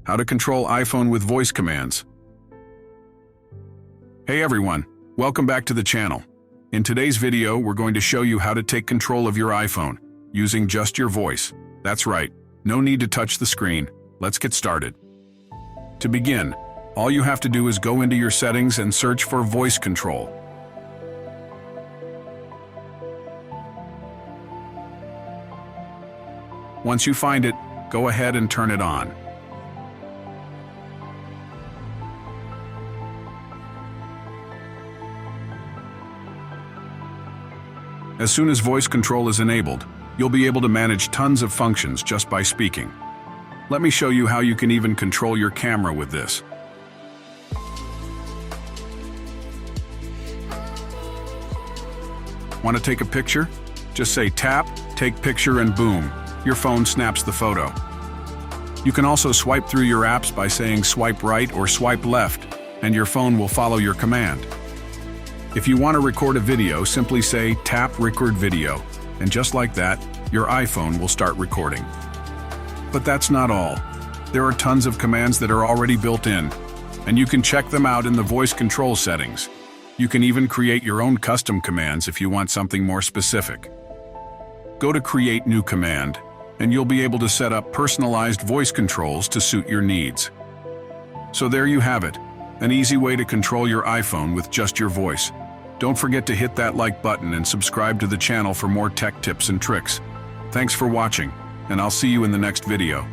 How to control iPhone with voice commands. Hey everyone, welcome back to the channel. In today's video, we're going to show you how to take control of your iPhone using just your voice. That's right, no need to touch the screen. Let's get started. To begin, all you have to do is go into your settings and search for voice control. Once you find it, go ahead and turn it on. As soon as voice control is enabled, you'll be able to manage tons of functions just by speaking. Let me show you how you can even control your camera with this. Want to take a picture? Just say tap, take picture, and boom, your phone snaps the photo. You can also swipe through your apps by saying swipe right or swipe left, and your phone will follow your command. If you want to record a video, simply say tap record video, and just like that, your iPhone will start recording. But that's not all. There are tons of commands that are already built in, and you can check them out in the voice control settings. You can even create your own custom commands if you want something more specific. Go to Create New Command, and you'll be able to set up personalized voice controls to suit your needs. So there you have it, an easy way to control your iPhone with just your voice. Don't forget to hit that like button and subscribe to the channel for more tech tips and tricks. Thanks for watching, and I'll see you in the next video.